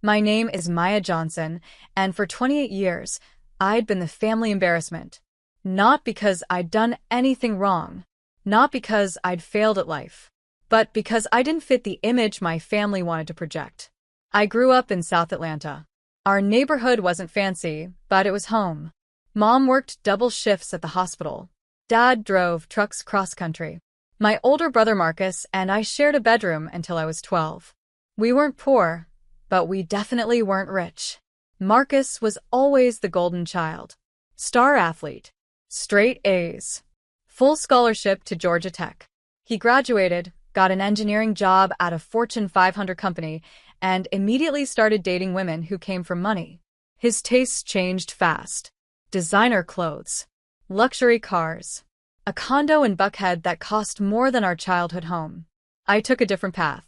My name is Maya Johnson, and for 28 years, I'd been the family embarrassment. Not because I'd done anything wrong, not because I'd failed at life, but because I didn't fit the image my family wanted to project. I grew up in South Atlanta. Our neighborhood wasn't fancy, but it was home. Mom worked double shifts at the hospital. Dad drove trucks cross-country. My older brother Marcus and I shared a bedroom until I was 12. We weren't poor, but we definitely weren't rich. Marcus was always the golden child. Star athlete. Straight A's. Full scholarship to Georgia Tech. He graduated, got an engineering job at a Fortune 500 company, and immediately started dating women who came from money. His tastes changed fast. Designer clothes. Luxury cars. A condo in Buckhead that cost more than our childhood home. I took a different path.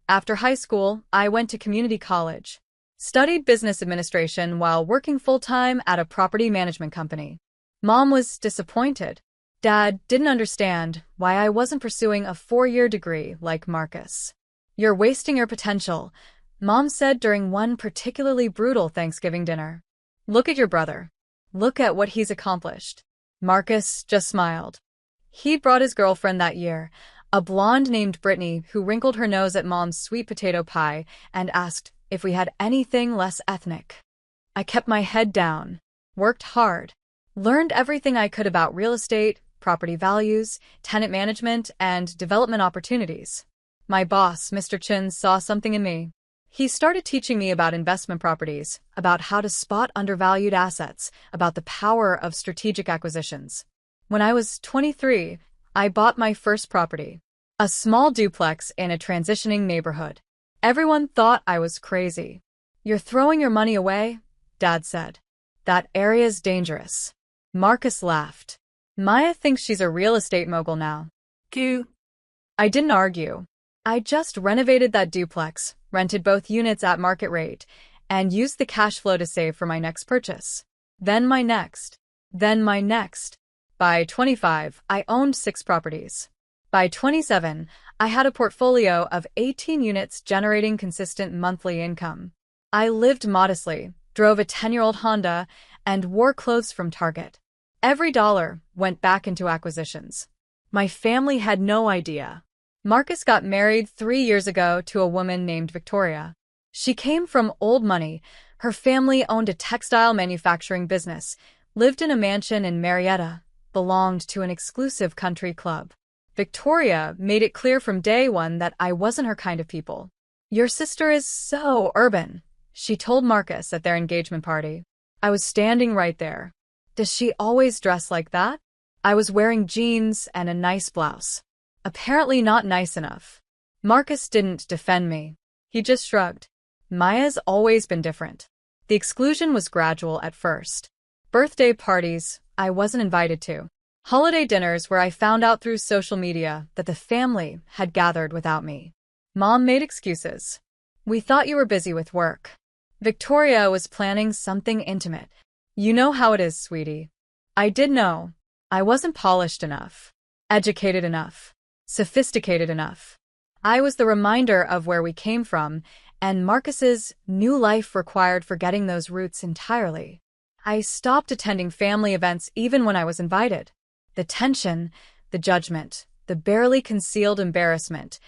After high school, I went to community college. Studied business administration while working full-time at a property management company. Mom was disappointed. Dad didn't understand why I wasn't pursuing a 4-year degree like Marcus. "You're wasting your potential," Mom said during one particularly brutal Thanksgiving dinner. "Look at your brother. Look at what he's accomplished." Marcus just smiled. He'd brought his girlfriend that year, a blonde named Brittany who wrinkled her nose at Mom's sweet potato pie and asked if we had anything less ethnic. I kept my head down, worked hard, learned everything I could about real estate, property values, tenant management, and development opportunities. My boss, Mr. Chin, saw something in me. He started teaching me about investment properties, about how to spot undervalued assets, about the power of strategic acquisitions. When I was 23, I bought my first property, a small duplex in a transitioning neighborhood. Everyone thought I was crazy. "You're throwing your money away," Dad said. "That area's dangerous." Marcus laughed. "Maya thinks she's a real estate mogul now." Q. I didn't argue. I just renovated that duplex, rented both units at market rate, and used the cash flow to save for my next purchase. Then my next. Then my next. By 25, I owned 6 properties. By 27, I had a portfolio of 18 units generating consistent monthly income. I lived modestly, drove a 10-year-old Honda, and wore clothes from Target. Every dollar went back into acquisitions. My family had no idea. Marcus got married 3 years ago to a woman named Victoria. She came from old money. Her family owned a textile manufacturing business, lived in a mansion in Marietta, belonged to an exclusive country club. Victoria made it clear from day one that I wasn't her kind of people. "Your sister is so urban," she told Marcus at their engagement party. I was standing right there. "Does she always dress like that?" I was wearing jeans and a nice blouse. Apparently not nice enough. Marcus didn't defend me. He just shrugged. Maya's always been different. The exclusion was gradual at first. Birthday parties I wasn't invited to. Holiday dinners where I found out through social media that the family had gathered without me. Mom made excuses. "We thought you were busy with work." Victoria was planning something intimate. "You know how it is, sweetie." I did know. I wasn't polished enough, educated enough, sophisticated enough. I was the reminder of where we came from, and Marcus's new life required forgetting those roots entirely. I stopped attending family events even when I was invited. The tension, the judgment, the barely concealed embarrassment,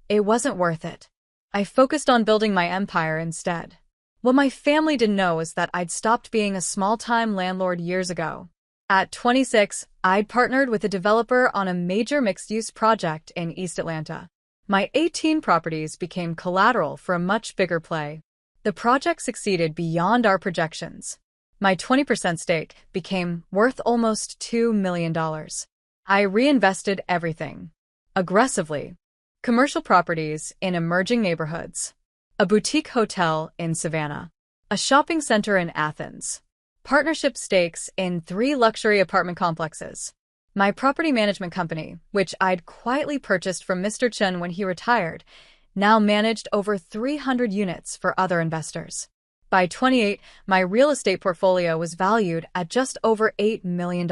it wasn't worth it. I focused on building my empire instead. What my family didn't know was that I'd stopped being a small-time landlord years ago. At 26, I'd partnered with a developer on a major mixed-use project in East Atlanta. My 18 properties became collateral for a much bigger play. The project succeeded beyond our projections. My 20% stake became worth almost $2 million. I reinvested everything. Aggressively. Commercial properties in emerging neighborhoods. A boutique hotel in Savannah. A shopping center in Athens. Partnership stakes in 3 luxury apartment complexes. My property management company, which I'd quietly purchased from Mr. Chen when he retired, now managed over 300 units for other investors. By 28, my real estate portfolio was valued at just over $8 million.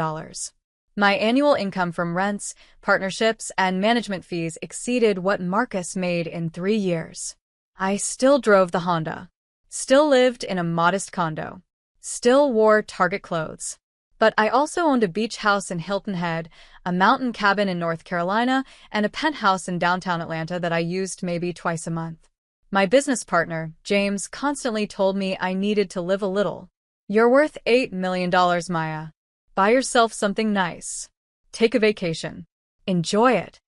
My annual income from rents, partnerships, and management fees exceeded what Marcus made in 3 years. I still drove the Honda. Still lived in a modest condo. Still wore Target clothes. But I also owned a beach house in Hilton Head, a mountain cabin in North Carolina, and a penthouse in downtown Atlanta that I used maybe twice a month. My business partner, James, constantly told me I needed to live a little. You're worth $8 million, Maya. Buy yourself something nice. Take a vacation. Enjoy it.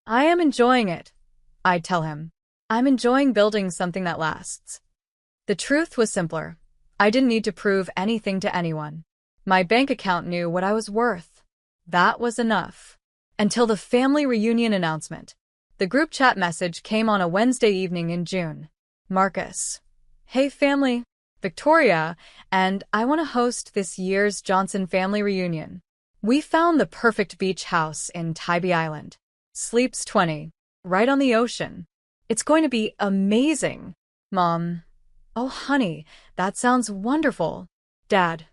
I am enjoying it, I'd tell him. I'm enjoying building something that lasts. The truth was simpler. I didn't need to prove anything to anyone. My bank account knew what I was worth. That was enough. Until the family reunion announcement. The group chat message came on a Wednesday evening in June. Marcus. Hey family, Victoria, and I want to host this year's Johnson family reunion. We found the perfect beach house in Tybee Island. Sleeps 20, right on the ocean. It's going to be amazing. Mom. Oh, honey, that sounds wonderful. Dad.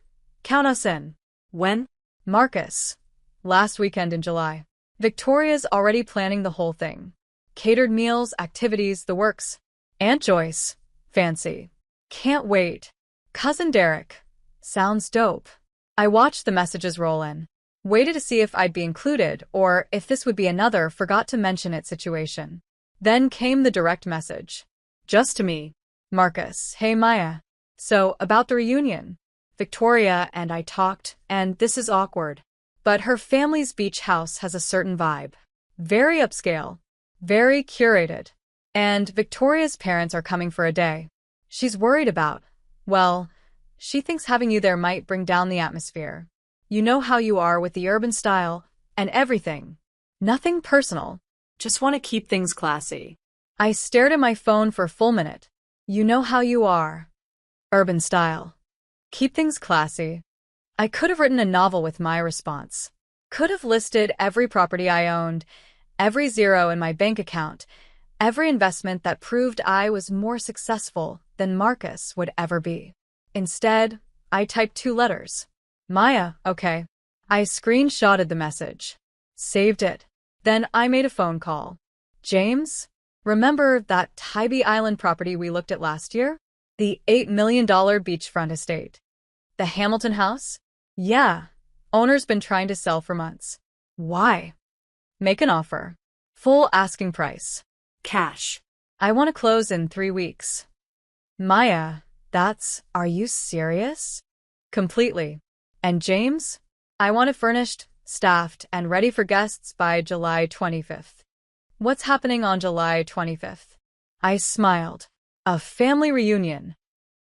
Count us in. When? Marcus. Last weekend in July. Victoria's already planning the whole thing. Catered meals, activities, the works. Aunt Joyce. Fancy. Can't wait. Cousin Derek. Sounds dope. I watched the messages roll in. Waited to see if I'd be included or if this would be another forgot to mention it situation. Then came the direct message. Just to me. Marcus. Hey Maya. So, about the reunion. Victoria and I talked, and this is awkward. But her family's beach house has a certain vibe. Very upscale. Very curated. And Victoria's parents are coming for a day. She's worried about, well, she thinks having you there might bring down the atmosphere. You know how you are with the urban style and everything. Nothing personal. Just want to keep things classy. I stared at my phone for a full minute. You know how you are. Urban style. Keep things classy. I could have written a novel with my response. Could have listed every property I owned, every zero in my bank account, every investment that proved I was more successful than Marcus would ever be. Instead, I typed 2 letters. Maya, okay. I screenshotted the message. Saved it. Then I made a phone call. James? Remember that Tybee Island property we looked at last year? The $8 million beachfront estate. The Hamilton house? Yeah. Owner's been trying to sell for months. Why? Make an offer. Full asking price. Cash. I want to close in 3 weeks. Maya, are you serious? Completely. And James? I want it furnished, staffed, and ready for guests by July 25th. What's happening on July 25th? I smiled. A family reunion.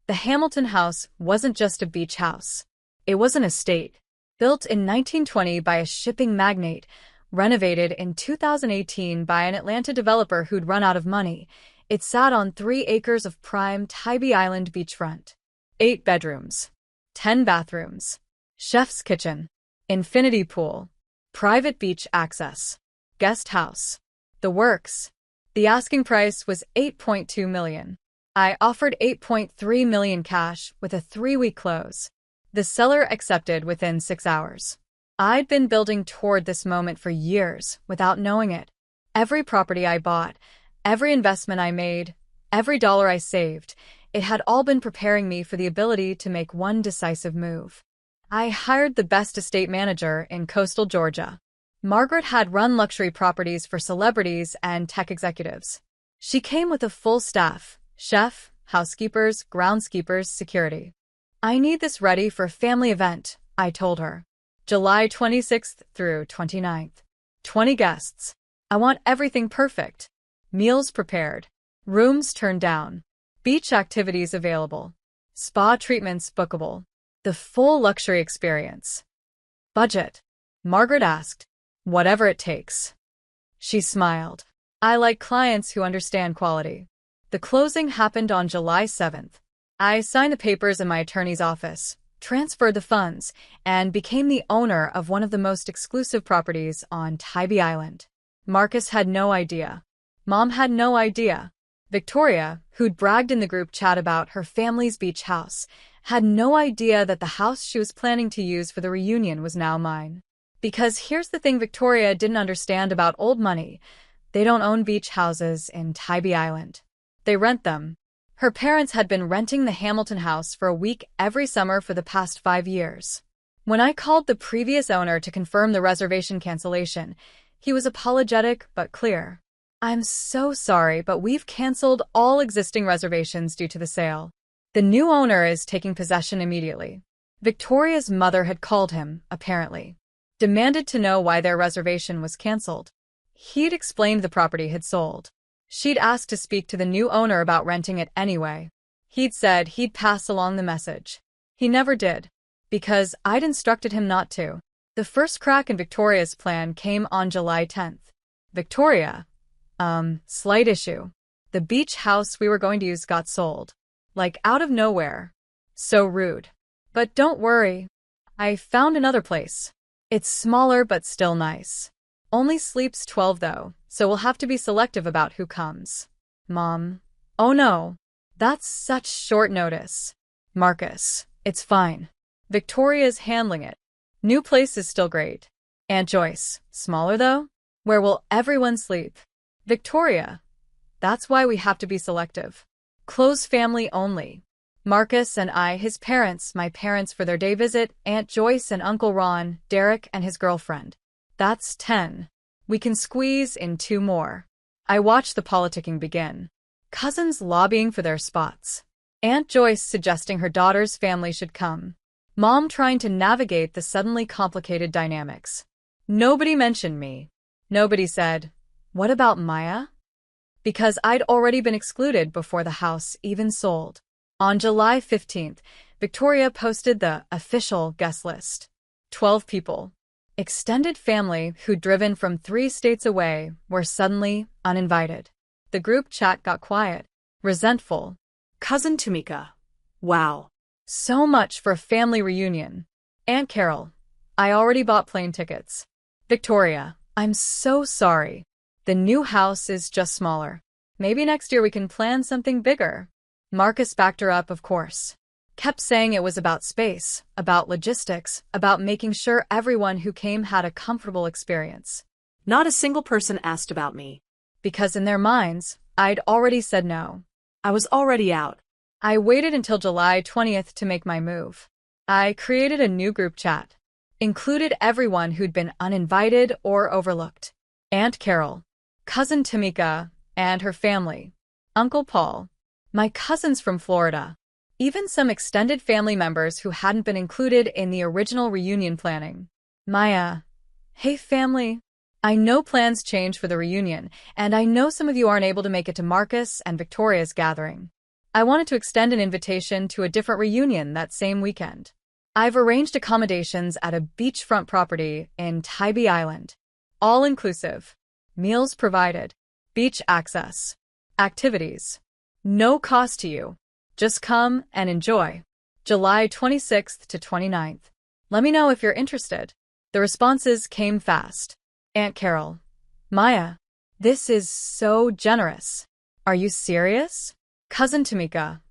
The Hamilton house wasn't just a beach house. It was an estate. Built in 1920 by a shipping magnate, renovated in 2018 by an Atlanta developer who'd run out of money, it sat on 3 acres of prime Tybee Island beachfront. 8 bedrooms. 10 bathrooms. Chef's kitchen. Infinity pool. Private beach access. Guest house. The works. The asking price was $8.2 million. I offered $8.3 million cash with a 3-week close. The seller accepted within 6 hours. I'd been building toward this moment for years without knowing it. Every property I bought, every investment I made, every dollar I saved, it had all been preparing me for the ability to make one decisive move. I hired the best estate manager in coastal Georgia. Margaret had run luxury properties for celebrities and tech executives. She came with a full staff, chef, housekeepers, groundskeepers, security. I need this ready for a family event, I told her. July 26th through 29th. 20 guests. I want everything perfect. Meals prepared. Rooms turned down. Beach activities available. Spa treatments bookable. The full luxury experience. Budget? Margaret asked. Whatever it takes. She smiled. I like clients who understand quality. The closing happened on July 7th. I signed the papers in my attorney's office, transferred the funds, and became the owner of one of the most exclusive properties on Tybee Island. Marcus had no idea. Mom had no idea. Victoria, who'd bragged in the group chat about her family's beach house, had no idea that the house she was planning to use for the reunion was now mine. Because here's the thing Victoria didn't understand about old money. They don't own beach houses in Tybee Island. They rent them. Her parents had been renting the Hamilton house for a week every summer for the past 5 years. When I called the previous owner to confirm the reservation cancellation, he was apologetic but clear. "I'm so sorry, but we've canceled all existing reservations due to the sale. The new owner is taking possession immediately." Victoria's mother had called him, apparently. Demanded to know why their reservation was canceled. He'd explained the property had sold. She'd asked to speak to the new owner about renting it anyway. He'd said he'd pass along the message. He never did, because I'd instructed him not to. The first crack in Victoria's plan came on July 10th. "Victoria, slight issue. The beach house we were going to use got sold. Like out of nowhere. So rude. But don't worry. I found another place. It's smaller but still nice. Only sleeps 12 though, so we'll have to be selective about who comes." "Mom." "Oh no. That's such short notice." "Marcus, it's fine. Victoria's handling it. New place is still great." "Aunt Joyce, smaller though? Where will everyone sleep?" "Victoria. That's why we have to be selective. Close family only. Marcus and I, his parents, my parents for their day visit, Aunt Joyce and Uncle Ron, Derek and his girlfriend. That's 10. We can squeeze in 2 more." I watched the politicking begin. Cousins lobbying for their spots. Aunt Joyce suggesting her daughter's family should come. Mom trying to navigate the suddenly complicated dynamics. Nobody mentioned me. Nobody said, "What about Maya?" Because I'd already been excluded before the house even sold. On July 15th, Victoria posted the official guest list. 12 people. Extended family who'd driven from 3 states away were suddenly uninvited. The group chat got quiet, resentful. Cousin Tamika. Wow. So much for a family reunion. Aunt Carol. I already bought plane tickets. Victoria. I'm so sorry. The new house is just smaller. Maybe next year we can plan something bigger. Marcus backed her up, of course. Kept saying it was about space, about logistics, about making sure everyone who came had a comfortable experience. Not a single person asked about me. Because in their minds, I'd already said no. I was already out. I waited until July 20th to make my move. I created a new group chat. Included everyone who'd been uninvited or overlooked. Aunt Carol, Cousin Tamika, and her family. Uncle Paul. My cousins from Florida. Even some extended family members who hadn't been included in the original reunion planning. Maya. Hey family. I know plans change for the reunion, and I know some of you aren't able to make it to Marcus and Victoria's gathering. I wanted to extend an invitation to a different reunion that same weekend. I've arranged accommodations at a beachfront property in Tybee Island. All inclusive. Meals provided. Beach access. Activities. No cost to you. Just come and enjoy. July 26th to 29th. Let me know if you're interested. The responses came fast. Aunt Carol. Maya. This is so generous. Are you serious? Cousin Tamika.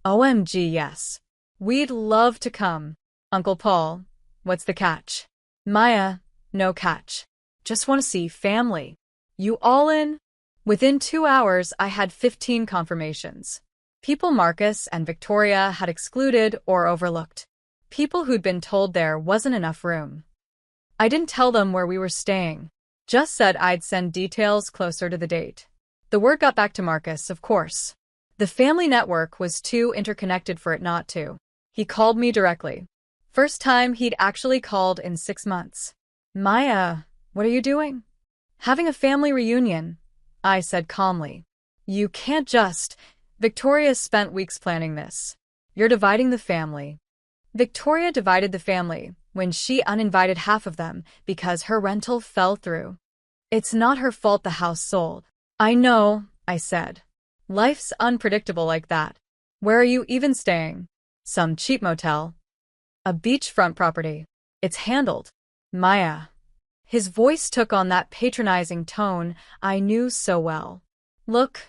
OMG, yes. We'd love to come. Uncle Paul. What's the catch? Maya. No catch. Just want to see family. You all in? Within 2 hours, I had 15 confirmations. People Marcus and Victoria had excluded or overlooked. People who'd been told there wasn't enough room. I didn't tell them where we were staying. Just said I'd send details closer to the date. The word got back to Marcus, of course. The family network was too interconnected for it not to. He called me directly. First time he'd actually called in 6 months. Maya, what are you doing? Having a family reunion, I said calmly. You can't just... Victoria spent weeks planning this. You're dividing the family. Victoria divided the family when she uninvited half of them because her rental fell through. It's not her fault the house sold. I know, I said. Life's unpredictable like that. Where are you even staying? Some cheap motel. A beachfront property. It's handled. Maya. His voice took on that patronizing tone I knew so well. Look,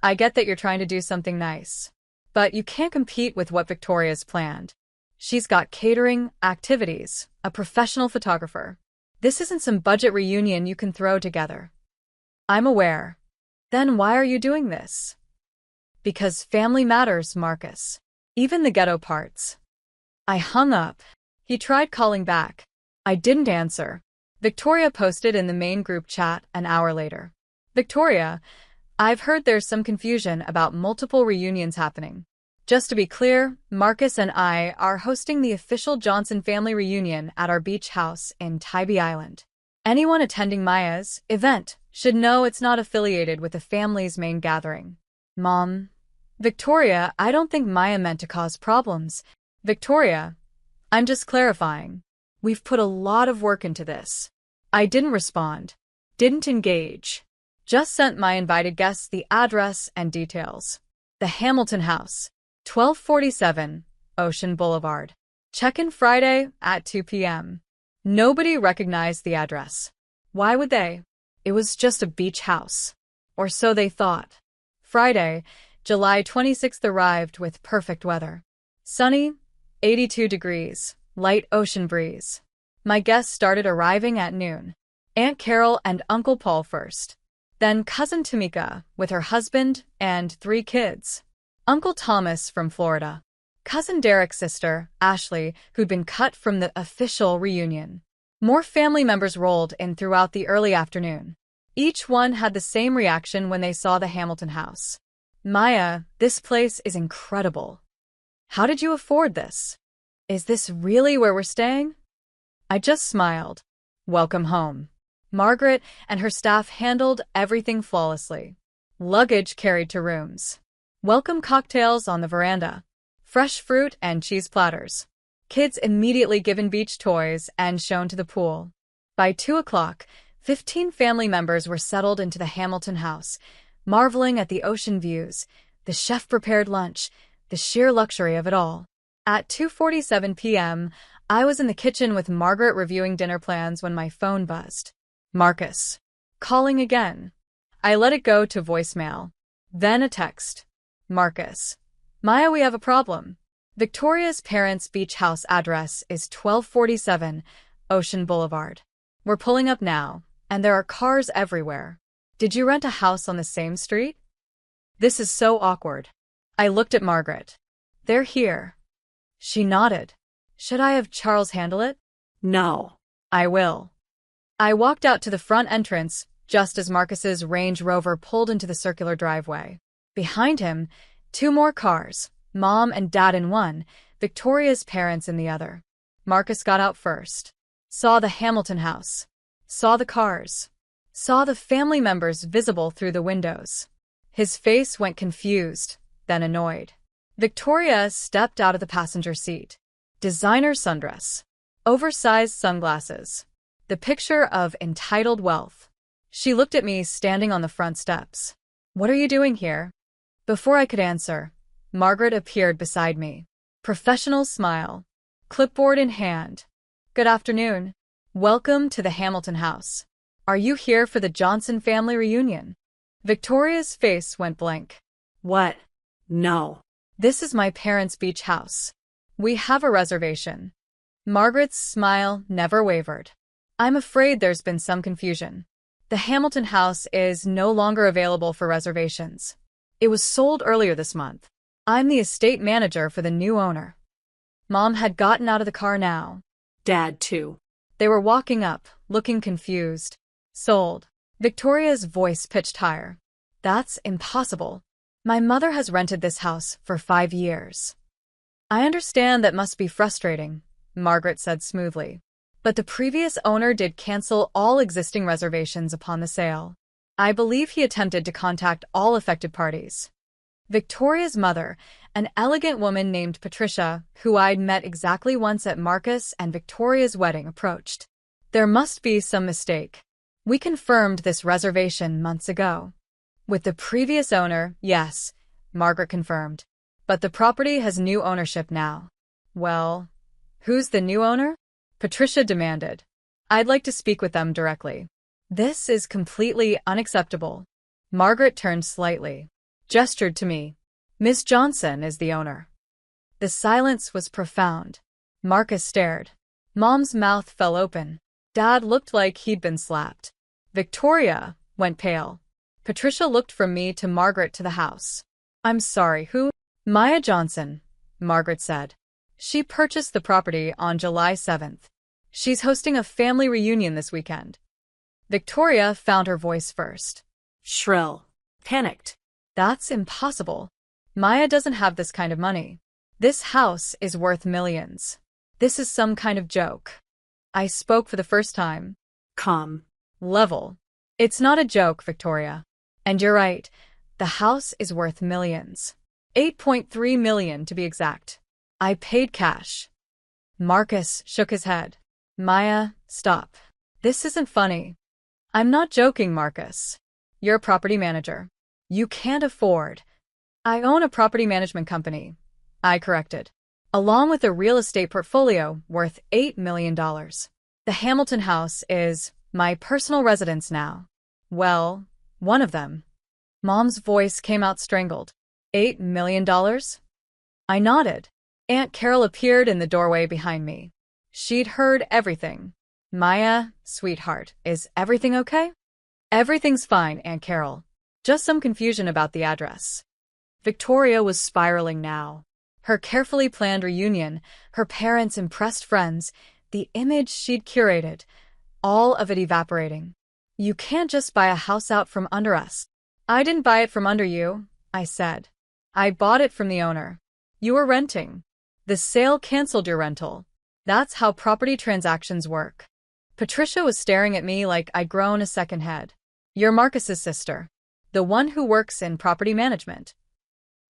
I get that you're trying to do something nice. But you can't compete with what Victoria's planned. She's got catering, activities, a professional photographer. This isn't some budget reunion you can throw together. I'm aware. Then why are you doing this? Because family matters, Marcus. Even the ghetto parts. I hung up. He tried calling back. I didn't answer. Victoria posted in the main group chat an hour later. Victoria, I've heard there's some confusion about multiple reunions happening. Just to be clear, Marcus and I are hosting the official Johnson family reunion at our beach house in Tybee Island. Anyone attending Maya's event should know it's not affiliated with the family's main gathering. Mom. Victoria, I don't think Maya meant to cause problems. Victoria, I'm just clarifying. We've put a lot of work into this. I didn't respond. Didn't engage. Just sent my invited guests the address and details. The Hamilton House, 1247 Ocean Boulevard. Check-in Friday at 2 p.m. Nobody recognized the address. Why would they? It was just a beach house. Or so they thought. Friday, July 26th arrived with perfect weather. Sunny, 82 degrees, light ocean breeze. My guests started arriving at noon. Aunt Carol and Uncle Paul first. Then Cousin Tamika with her husband and 3 kids. Uncle Thomas from Florida. Cousin Derek's sister, Ashley, who'd been cut from the official reunion. More family members rolled in throughout the early afternoon. Each one had the same reaction when they saw the Hamilton house. Maya, this place is incredible. How did you afford this? Is this really where we're staying? I just smiled. Welcome home. Margaret and her staff handled everything flawlessly. Luggage carried to rooms. Welcome cocktails on the veranda. Fresh fruit and cheese platters. Kids immediately given beach toys and shown to the pool. By 2 o'clock, 15 family members were settled into the Hamilton house, marveling at the ocean views, the chef-prepared lunch, the sheer luxury of it all. At 2:47 p.m., I was in the kitchen with Margaret reviewing dinner plans when my phone buzzed. Marcus. Calling again. I let it go to voicemail. Then a text. Marcus. Maya, we have a problem. Victoria's parents' beach house address is 1247 Ocean Boulevard. We're pulling up now, and there are cars everywhere. Did you rent a house on the same street? This is so awkward. I looked at Margaret. They're here. She nodded. Should I have Charles handle it? No. I will. I walked out to the front entrance just as Marcus's Range Rover pulled into the circular driveway. Behind him, 2 more cars, Mom and Dad in one, Victoria's parents in the other. Marcus got out first. Saw the Hamilton house. Saw the cars. Saw the family members visible through the windows. His face went confused, then annoyed. Victoria stepped out of the passenger seat. Designer sundress. Oversized sunglasses. The picture of entitled wealth. She looked at me standing on the front steps. What are you doing here? Before I could answer, Margaret appeared beside me. Professional smile. Clipboard in hand. Good afternoon. Welcome to the Hamilton house. Are you here for the Johnson family reunion? Victoria's face went blank. What? No. This is my parents' beach house. We have a reservation. Margaret's smile never wavered. I'm afraid there's been some confusion. The Hamilton house is no longer available for reservations. It was sold earlier this month. I'm the estate manager for the new owner. Mom had gotten out of the car now. Dad, too. They were walking up, looking confused. Sold. Victoria's voice pitched higher. That's impossible. My mother has rented this house for 5 years. I understand that must be frustrating, Margaret said smoothly. But the previous owner did cancel all existing reservations upon the sale. I believe he attempted to contact all affected parties. Victoria's mother, an elegant woman named Patricia, who I'd met exactly once at Marcus and Victoria's wedding, approached. There must be some mistake. We confirmed this reservation months ago. With the previous owner, yes, Margaret confirmed. But the property has new ownership now. Well, who's the new owner? Patricia demanded. I'd like to speak with them directly. This is completely unacceptable. Margaret turned slightly, gestured to me. Miss Johnson is the owner. The silence was profound. Marcus stared. Mom's mouth fell open. Dad looked like he'd been slapped. Victoria went pale. Patricia looked from me to Margaret to the house. I'm sorry, who? Maya Johnson, Margaret said. She purchased the property on July 7th. She's hosting a family reunion this weekend. Victoria found her voice first. Shrill. Panicked. That's impossible. Maya doesn't have this kind of money. This house is worth millions. This is some kind of joke. I spoke for the first time. Calm. Level. It's not a joke, Victoria. And you're right. The house is worth millions. 8.3 million to be exact. I paid cash. Marcus shook his head. Maya, stop. This isn't funny. I'm not joking, Marcus. You're a property manager. You can't afford. I own a property management company, I corrected, along with a real estate portfolio worth $8 million. The Hamilton house is my personal residence now. Well, one of them. Mom's voice came out strangled. $8 million? I nodded. Aunt Carol appeared in the doorway behind me. She'd heard everything. Maya, sweetheart, is everything okay? Everything's fine, Aunt Carol. Just some confusion about the address. Victoria was spiraling now. Her carefully planned reunion, her parents' impressed friends, the image she'd curated, all of it evaporating. You can't just buy a house out from under us. I didn't buy it from under you, I said. I bought it from the owner. You were renting. The sale canceled your rental. That's how property transactions work. Patricia was staring at me like I'd grown a second head. You're Marcus's sister. The one who works in property management.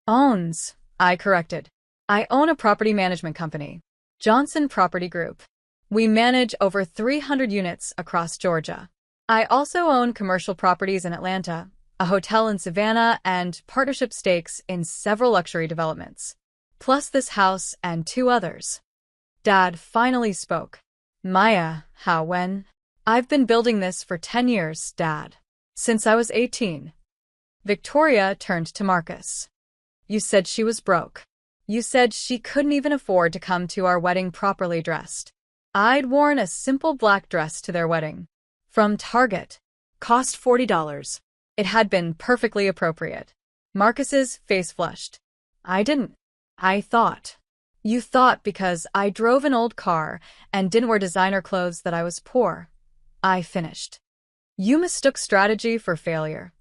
Owns, I corrected. I own a property management company, Johnson Property Group. We manage over 300 units across Georgia. I also own commercial properties in Atlanta, a hotel in Savannah, and partnership stakes in several luxury developments, plus this house and 2 others. Dad finally spoke. Maya, how, when? I've been building this for 10 years, Dad. Since I was 18. Victoria turned to Marcus. You said she was broke. You said she couldn't even afford to come to our wedding properly dressed. I'd worn a simple black dress to their wedding. From Target. Cost $40. It had been perfectly appropriate. Marcus's face flushed. I didn't. I thought. You thought because I drove an old car and didn't wear designer clothes that I was poor. I finished. You mistook strategy for failure.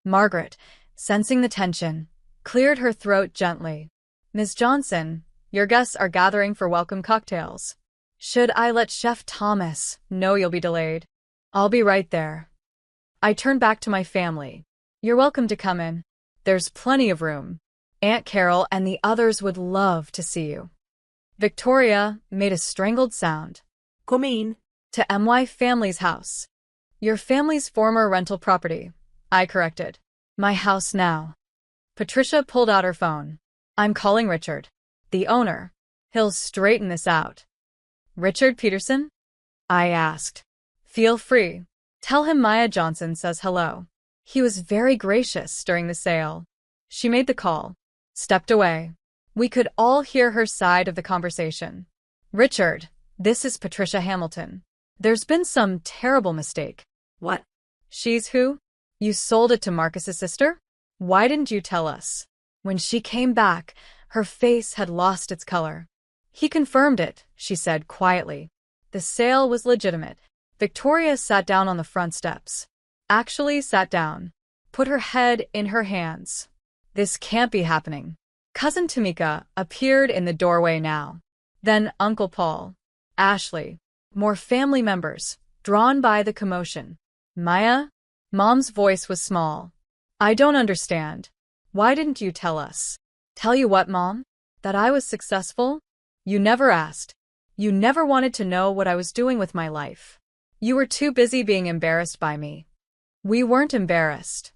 Margaret, sensing the tension, cleared her throat gently. Ms. Johnson, your guests are gathering for welcome cocktails. Should I let Chef Thomas know you'll be delayed? I'll be right there. I turned back to my family. You're welcome to come in. There's plenty of room. Aunt Carol and the others would love to see you. Victoria made a strangled sound. Come in. To my family's house. Your family's former rental property, I corrected. My house now. Patricia pulled out her phone. I'm calling Richard, the owner. He'll straighten this out. Richard Peterson? I asked. Feel free. Tell him Maya Johnson says hello. He was very gracious during the sale. She made the call. Stepped away. We could all hear her side of the conversation. Richard, this is Patricia Hamilton. There's been some terrible mistake. What? She's who? You sold it to Marcus's sister? Why didn't you tell us? When she came back, her face had lost its color. He confirmed it, she said quietly. The sale was legitimate. Victoria sat down on the front steps. Actually sat down. Put her head in her hands. This can't be happening. Cousin Tamika appeared in the doorway now. Then Uncle Paul. Ashley. More family members, drawn by the commotion. Maya? Mom's voice was small. I don't understand. Why didn't you tell us? Tell you what, Mom? That I was successful? You never asked. You never wanted to know what I was doing with my life. You were too busy being embarrassed by me. We weren't embarrassed.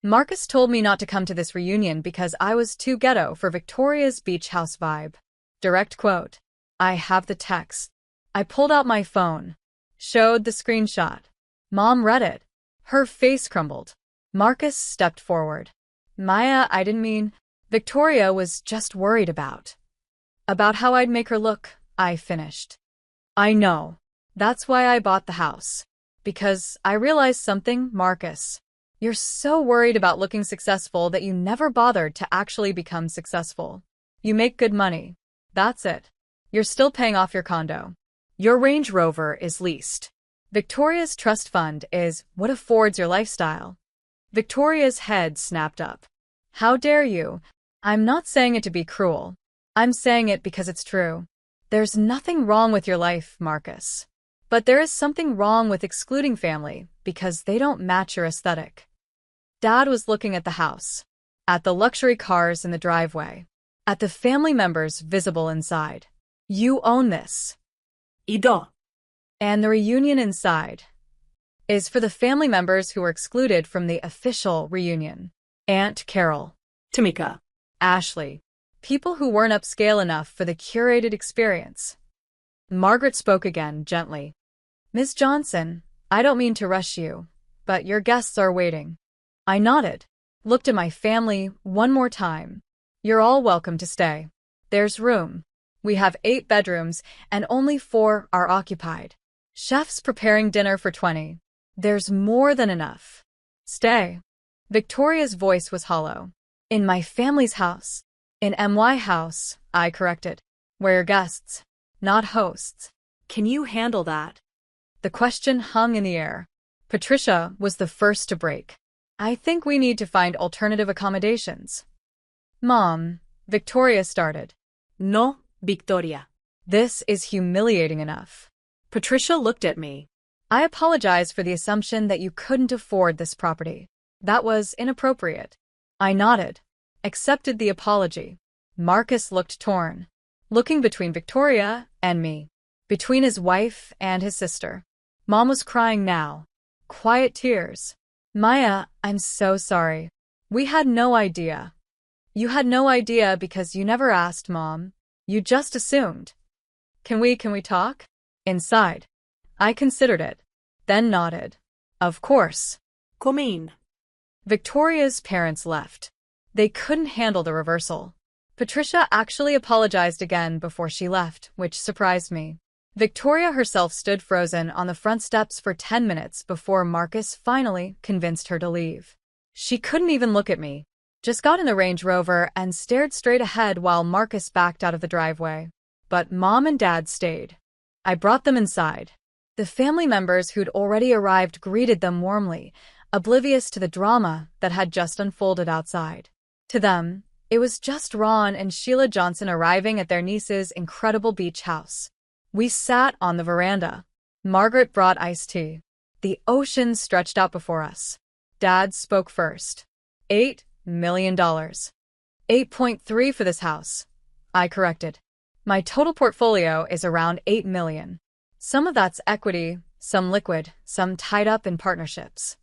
Marcus told me not to come to this reunion because I was too ghetto for Victoria's beach house vibe. Direct quote. I have the text. I pulled out my phone. Showed the screenshot. Mom read it. Her face crumbled. Marcus stepped forward. Maya, I didn't mean. Victoria was just worried about how I'd make her look, I finished. I know. That's why I bought the house. Because I realized something, Marcus. You're so worried about looking successful that you never bothered to actually become successful. You make good money. That's it. You're still paying off your condo. Your Range Rover is leased. Victoria's trust fund is what affords your lifestyle. Victoria's head snapped up. How dare you? I'm not saying it to be cruel. I'm saying it because it's true. There's nothing wrong with your life, Marcus. But there is something wrong with excluding family because they don't match your aesthetic. Dad was looking at the house, at the luxury cars in the driveway, at the family members visible inside. You own this. Ido. And the reunion inside is for the family members who were excluded from the official reunion. Aunt Carol. Tamika. Ashley. People who weren't upscale enough for the curated experience. Margaret spoke again, gently. Ms. Johnson, I don't mean to rush you, but your guests are waiting. I nodded, looked at my family one more time. You're all welcome to stay. There's room. We have 8 bedrooms, and only 4 are occupied. Chef's preparing dinner for 20. There's more than enough. Stay. Victoria's voice was hollow. In my family's house. In MY house, I corrected. We're guests, not hosts. Can you handle that? The question hung in the air. Patricia was the first to break. I think we need to find alternative accommodations. Mom, Victoria started. No, Victoria. This is humiliating enough. Patricia looked at me. I apologize for the assumption that you couldn't afford this property. That was inappropriate. I nodded, accepted the apology. Marcus looked torn, looking between Victoria and me, between his wife and his sister. Mom was crying now. Quiet tears. Maya, I'm so sorry. We had no idea. You had no idea because you never asked, Mom. You just assumed. Can we talk? Inside. I considered it, then nodded. Of course. Come in. Victoria's parents left. They couldn't handle the reversal. Patricia actually apologized again before she left, which surprised me. Victoria herself stood frozen on the front steps for 10 minutes before Marcus finally convinced her to leave. She couldn't even look at me, just got in the Range Rover and stared straight ahead while Marcus backed out of the driveway. But Mom and Dad stayed. I brought them inside. The family members who'd already arrived greeted them warmly, oblivious to the drama that had just unfolded outside. To them, it was just Ron and Sheila Johnson arriving at their niece's incredible beach house. We sat on the veranda. Margaret brought iced tea. The ocean stretched out before us. Dad spoke first. $8 million. 8.3 for this house. I corrected. My total portfolio is around 8 million. Some of that's equity, some liquid, some tied up in partnerships.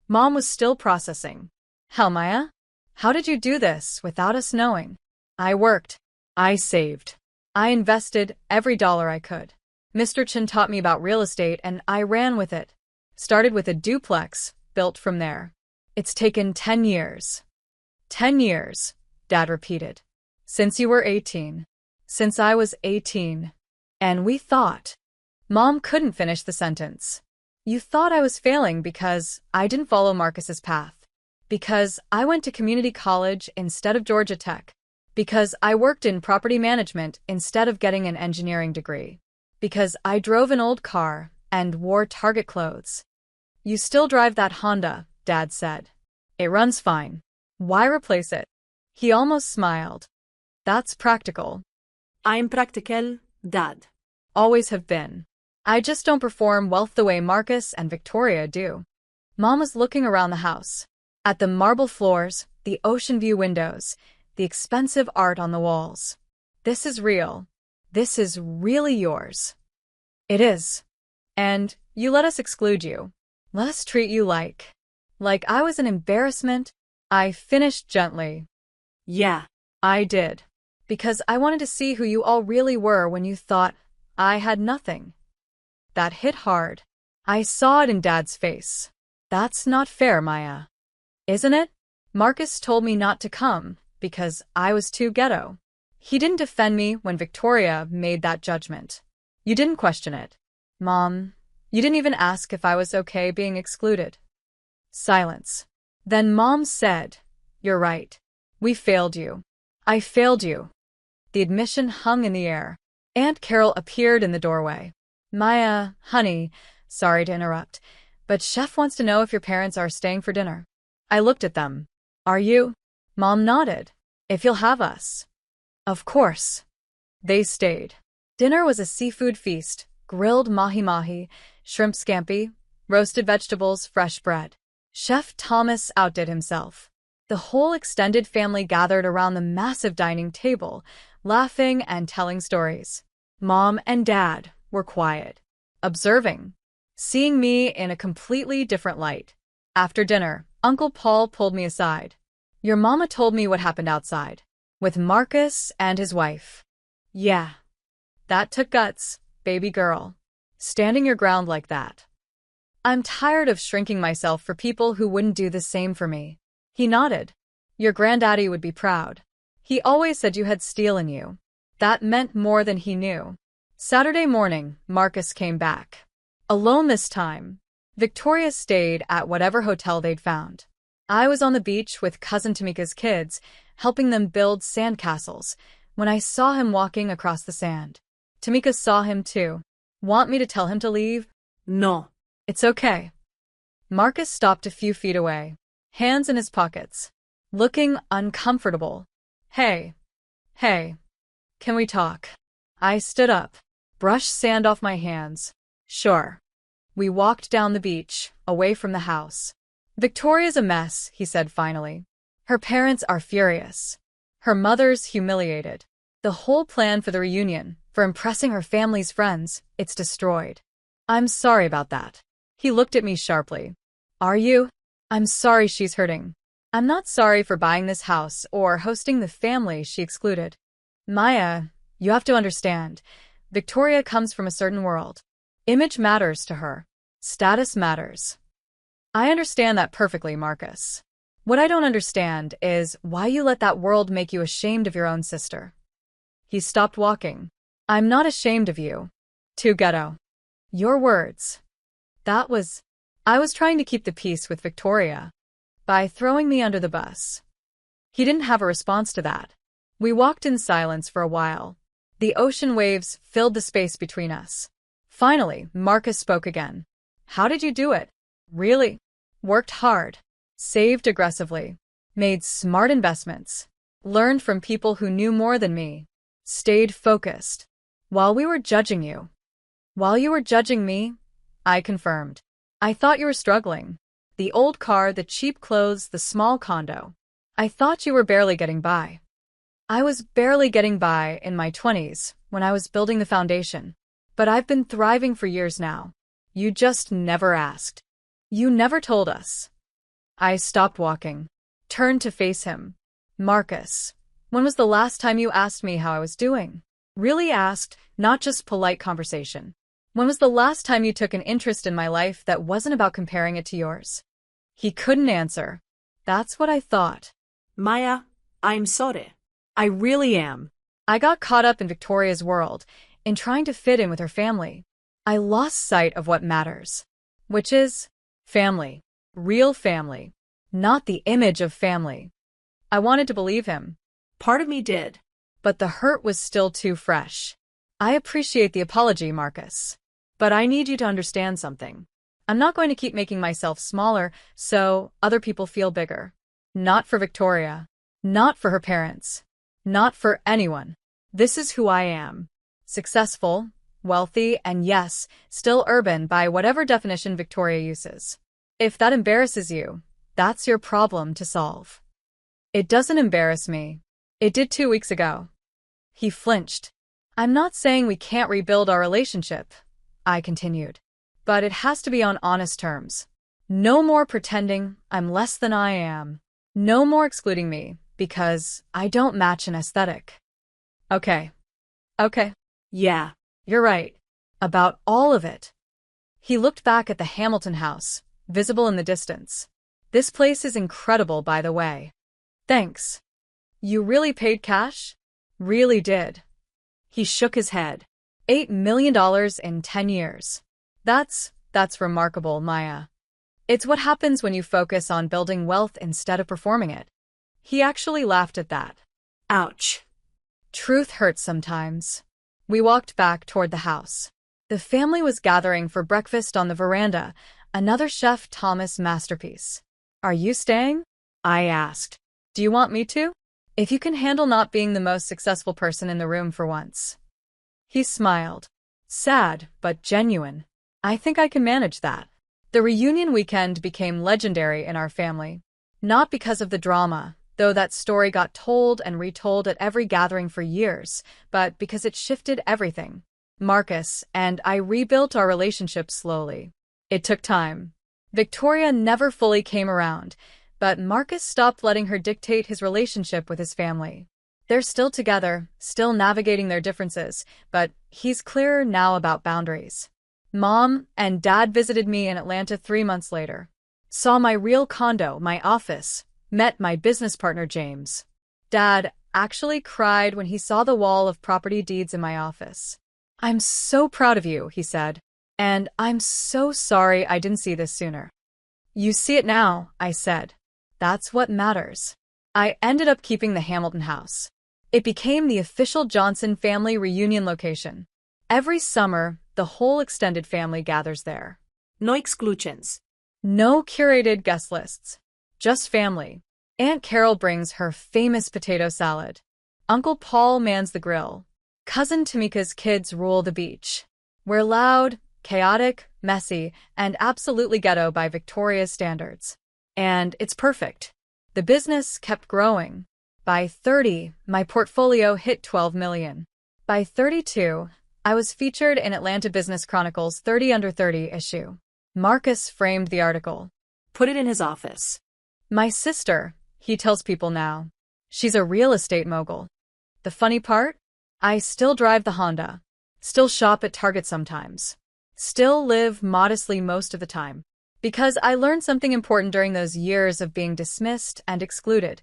Mom was still processing. Hell, Maya? How did you do this without us knowing? I worked. I saved. I invested every dollar I could. Mr. Chin taught me about real estate and I ran with it. Started with a duplex, built from there. It's taken 10 years. 10 years, Dad repeated. Since you were 18. Since I was 18. And we thought. Mom couldn't finish the sentence. You thought I was failing because I didn't follow Marcus's path. Because I went to community college instead of Georgia Tech. Because I worked in property management instead of getting an engineering degree. Because I drove an old car and wore Target clothes. You still drive that Honda, Dad said. It runs fine. Why replace it? He almost smiled. That's practical. I'm practical, Dad. Always have been. I just don't perform wealth the way Marcus and Victoria do. Mom was looking around the house. At the marble floors, the ocean view windows, the expensive art on the walls. This is real. This is really yours. It is. And you let us exclude you. Let us treat you like I was an embarrassment. I finished gently. Yeah, I did. Because I wanted to see who you all really were when you thought I had nothing. That hit hard. I saw it in Dad's face. That's not fair, Maya. Isn't it? Marcus told me not to come because I was too ghetto. He didn't defend me when Victoria made that judgment. You didn't question it. Mom, you didn't even ask if I was okay being excluded. Silence. Then Mom said, "You're right. We failed you. I failed you." The admission hung in the air. Aunt Carol appeared in the doorway. "Maya, honey, sorry to interrupt, but Chef wants to know if your parents are staying for dinner." I looked at them. "Are you?" Mom nodded. "If you'll have us." Of course. They stayed. Dinner was a seafood feast: grilled mahi-mahi, shrimp scampi, roasted vegetables, fresh bread. Chef Thomas outdid himself. The whole extended family gathered around the massive dining table, laughing and telling stories. Mom and Dad were quiet, observing, seeing me in a completely different light. After dinner, Uncle Paul pulled me aside. "Your mama told me what happened outside, with Marcus and his wife." "Yeah. That took guts, baby girl. Standing your ground like that." "I'm tired of shrinking myself for people who wouldn't do the same for me." He nodded. "Your granddaddy would be proud. He always said you had steel in you." That meant more than he knew. Saturday morning, Marcus came back. Alone this time. Victoria stayed at whatever hotel they'd found. I was on the beach with Cousin Tamika's kids, helping them build sandcastles, when I saw him walking across the sand. Tamika saw him too. "Want me to tell him to leave?" No. "It's okay." Marcus stopped a few feet away, hands in his pockets, looking uncomfortable. Hey, can we talk?" I stood up, brushed sand off my hands. "Sure." We walked down the beach, away from the house. "Victoria's a mess," he said finally. "Her parents are furious. Her mother's humiliated. The whole plan for the reunion, for impressing her family's friends, it's destroyed." "I'm sorry about that." He looked at me sharply. "Are you?" "I'm sorry she's hurting. I'm not sorry for buying this house or hosting the family she excluded. Maya, you have to understand, Victoria comes from a certain world. Image matters to her. Status matters." "I understand that perfectly, Marcus. What I don't understand is why you let that world make you ashamed of your own sister." He stopped walking. "I'm not ashamed of you." To Ghetto. Your words. I was trying to keep the peace with Victoria by throwing me under the bus. He didn't have a response to that. We walked in silence for a while. The ocean waves filled the space between us. Finally, Marcus spoke again. "How did you do it?" "Really? Worked hard. Saved aggressively. Made smart investments. Learned from people who knew more than me. Stayed focused. While we were judging you." "While you were judging me?" I confirmed. "I thought you were struggling. The old car, the cheap clothes, the small condo. I thought you were barely getting by." I was barely getting by in my 20s when I was building the foundation. But I've been thriving for years now. You just never asked. You never told us. I stopped walking, turned to face him. "Marcus, when was the last time you asked me how I was doing? Really asked, not just polite conversation. When was the last time you took an interest in my life that wasn't about comparing it to yours?" He couldn't answer. That's what I thought. Maya, I'm sorry. I really am. I got caught up in Victoria's world, in trying to fit in with her family. I lost sight of what matters, which is family, real family, not the image of family. I wanted to believe him. Part of me did. But the hurt was still too fresh. "I appreciate the apology, Marcus. But I need you to understand something. I'm not going to keep making myself smaller so other people feel bigger. Not for Victoria. Not for her parents. Not for anyone. This is who I am. Successful, wealthy, and yes, still urban by whatever definition Victoria uses. If that embarrasses you, that's your problem to solve." "It doesn't embarrass me. It did 2 weeks ago." He flinched. "I'm not saying we can't rebuild our relationship," I continued. "But it has to be on honest terms. No more pretending I'm less than I am. No more excluding me because I don't match an aesthetic." Okay. Yeah. You're right. About all of it." He looked back at the Hamilton house, visible in the distance. "This place is incredible, by the way." "Thanks." "You really paid cash?" "Really did." He shook his head. $8 million in 10 years. That's remarkable, Maya. It's what happens when you focus on building wealth instead of performing it. He actually laughed at that. Ouch. Truth hurts sometimes. We walked back toward the house. The family was gathering for breakfast on the veranda, another Chef Thomas masterpiece. Are you staying? I asked. Do you want me to? If you can handle not being the most successful person in the room for once. He smiled. Sad, but genuine. I think I can manage that. The reunion weekend became legendary in our family. Not because of the drama, though that story got told and retold at every gathering for years, but because it shifted everything. Marcus and I rebuilt our relationship slowly. It took time. Victoria never fully came around, but Marcus stopped letting her dictate his relationship with his family. They're still together, still navigating their differences, but he's clearer now about boundaries. Mom and Dad visited me in Atlanta 3 months later. Saw my real condo, my office, met my business partner James. Dad actually cried when he saw the wall of property deeds in my office. I'm so proud of you, he said, and I'm so sorry I didn't see this sooner. You see it now, I said. That's what matters. I ended up keeping the Hamilton house. It became the official Johnson family reunion location. Every summer, the whole extended family gathers there. No exclusions. No curated guest lists. Just family. Aunt Carol brings her famous potato salad. Uncle Paul mans the grill. Cousin Tamika's kids rule the beach. We're loud, chaotic, messy, and absolutely ghetto by Victoria's standards. And it's perfect. The business kept growing. By 30, my portfolio hit 12 million. By 32, I was featured in Atlanta Business Chronicle's 30 Under 30 issue. Marcus framed the article. Put it in his office. My sister, he tells people now. She's a real estate mogul. The funny part? I still drive the Honda. Still shop at Target sometimes. Still live modestly most of the time. Because I learned something important during those years of being dismissed and excluded.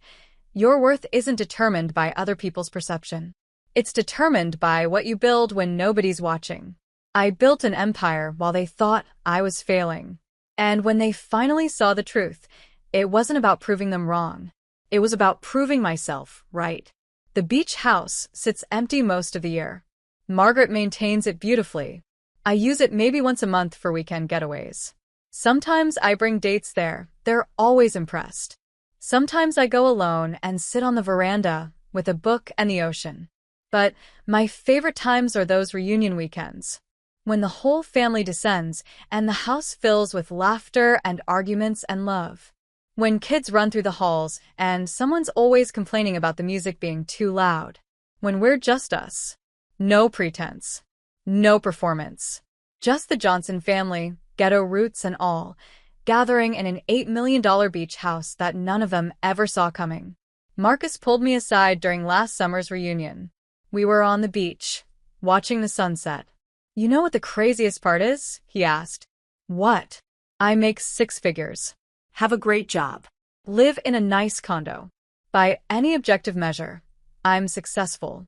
Your worth isn't determined by other people's perception. It's determined by what you build when nobody's watching. I built an empire while they thought I was failing. And when they finally saw the truth, it wasn't about proving them wrong. It was about proving myself right. The beach house sits empty most of the year. Margaret maintains it beautifully. I use it maybe once a month for weekend getaways. Sometimes I bring dates there. They're always impressed. Sometimes I go alone and sit on the veranda with a book and the ocean. But my favorite times are those reunion weekends, when the whole family descends and the house fills with laughter and arguments and love. When kids run through the halls and someone's always complaining about the music being too loud. When we're just us. No pretense. No performance. Just the Johnson family, ghetto roots and all, gathering in an $8 million beach house that none of them ever saw coming. Marcus pulled me aside during last summer's reunion. We were on the beach, watching the sunset. You know what the craziest part is? He asked. What? I make 6 figures. Have a great job. Live in a nice condo. By any objective measure, I'm successful.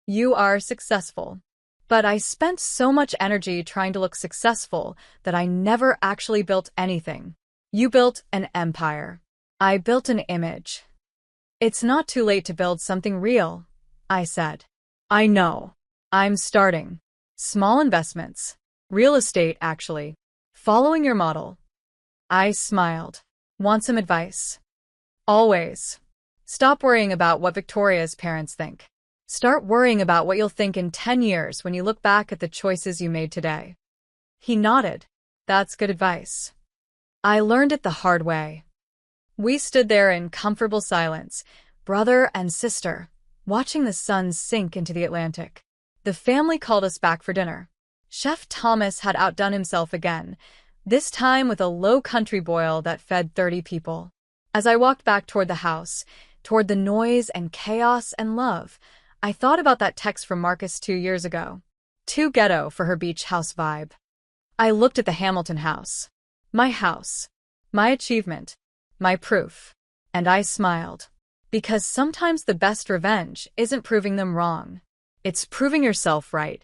You are successful. But I spent so much energy trying to look successful that I never actually built anything. You built an empire. I built an image. It's not too late to build something real, I said. I know. I'm starting. Small investments. Real estate, actually. Following your model. I smiled. Want some advice? Always. Stop worrying about what Victoria's parents think. Start worrying about what you'll think in 10 years when you look back at the choices you made today. He nodded. That's good advice. I learned it the hard way. We stood there in comfortable silence, brother and sister, watching the sun sink into the Atlantic. The family called us back for dinner. Chef Thomas had outdone himself again, this time with a low country boil that fed 30 people. As I walked back toward the house, toward the noise and chaos and love, I thought about that text from Marcus 2 years ago. Too ghetto for her beach house vibe. I looked at the Hamilton house. My house. My achievement. My proof. And I smiled. Because sometimes the best revenge isn't proving them wrong. It's proving yourself right.